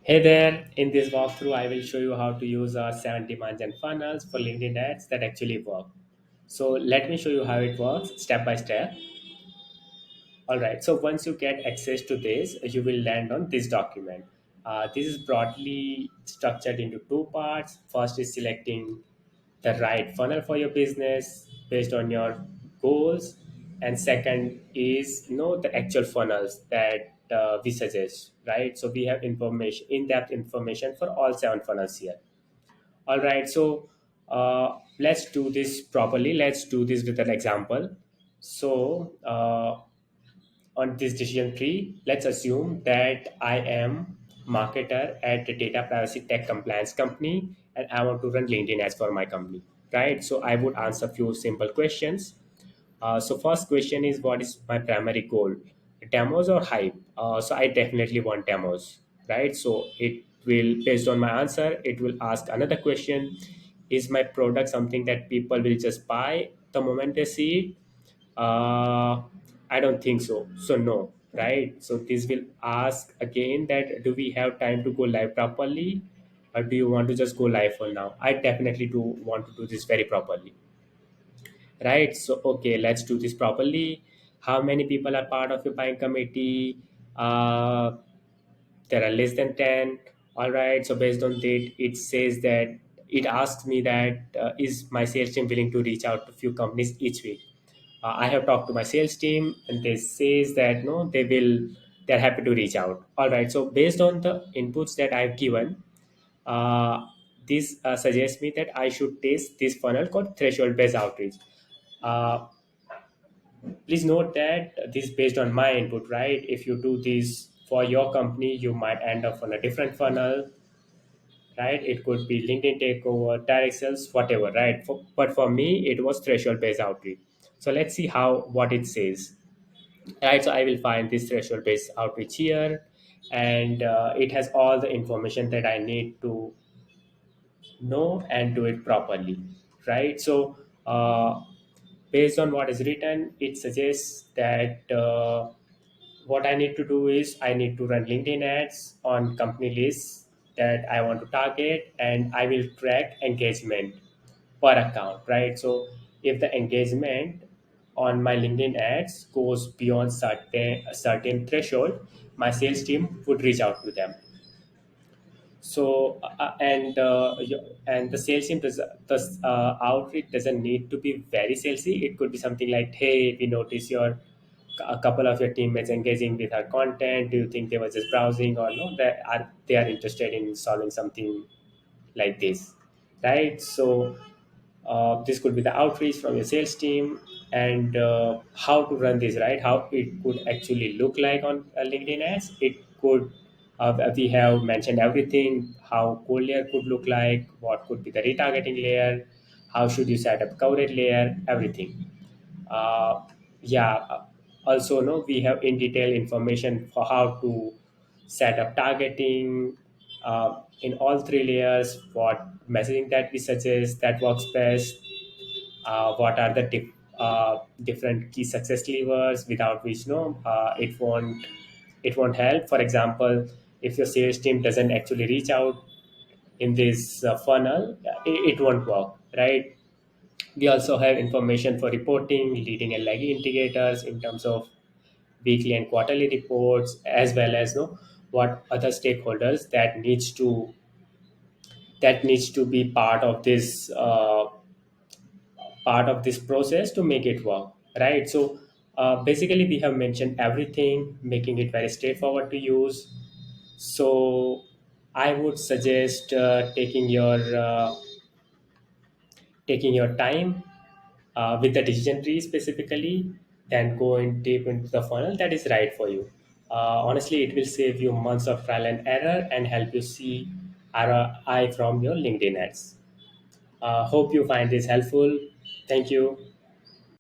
Hey there, in this walkthrough, I will show you how to use our 7 demand gen funnels for LinkedIn ads that actually work. So let me show you how it works step by step. All right, so once you get access to this, you will land on this document. This is broadly structured into two parts. First is selecting the right funnel for your business based on your goals, and second is the actual funnels that we suggest, right? So we have information, in-depth information for all 7 funnels here. All right, so let's do this properly. Let's do this with an example. So on this decision tree, let's assume that I am marketer at a data privacy tech compliance company and I want to run LinkedIn ads for my company, right? So I would answer few simple questions. So first question is, what is my primary goal? Demos or hype? So I definitely want demos, right? So it will, based on my answer, it will ask another question. Is my product something that people will just buy the moment they see it? I don't think so. So no, right? So this will ask again that do we have time to go live properly, or do you want to just go live for now? I definitely do want to do this very properly, right? So okay, let's do this properly. How many people are part of your buying committee? Uh, there are less than 10. All right, so based on that, it says that it asks me that is my sales team willing to reach out to few companies each week. I have talked to my sales team and they says that no, they're happy to reach out. All right, so based on the inputs that I've given, uh, this suggests me that I should test this funnel called threshold based outreach. uh, Please note that this is based on my input, right? If you do this for your company, you might end up on a different funnel, right? It could be LinkedIn takeover, direct sales, whatever, right? But for me, it was threshold based outreach. So let's see how what it says, right? So I will find this threshold based outreach here, and it has all the information that I need to know and do it properly, right? So based on what is written, it suggests that what I need to do is I need to run LinkedIn ads on company lists that I want to target, and I will track engagement per account, right? So if the engagement on my LinkedIn ads goes beyond a certain threshold, my sales team would reach out to them. So and the sales team does the outreach doesn't need to be very salesy. It could be something like, hey, we notice your a couple of your teammates engaging with our content. Do you think they were just browsing, or no, they are interested in solving something like this, right? So this could be the outreach from your sales team, and how to run this, right? How it could actually look like on LinkedIn ads. It could, we have mentioned everything, how cold layer could look like, what could be the retargeting layer, how should you set up coverage layer, everything. uh, yeah Also, no, we have in detail information for how to set up targeting in all 3 layers, what messaging that we suggest that works best, what are the different key success levers without which no it won't help. For example, if your sales team doesn't actually reach out in this funnel, it won't work, right? We also have information for reporting, leading and lagging indicators in terms of weekly and quarterly reports, as well as no what other stakeholders that needs to be part of this process to make it work, right? So basically we have mentioned everything, making it very straightforward to use. So I would suggest taking your time with the decision tree specifically, then go in deep into the funnel that is right for you. Honestly, it will save you months of trial and error and help you see ROI from your LinkedIn ads. Hope you find this helpful. Thank you.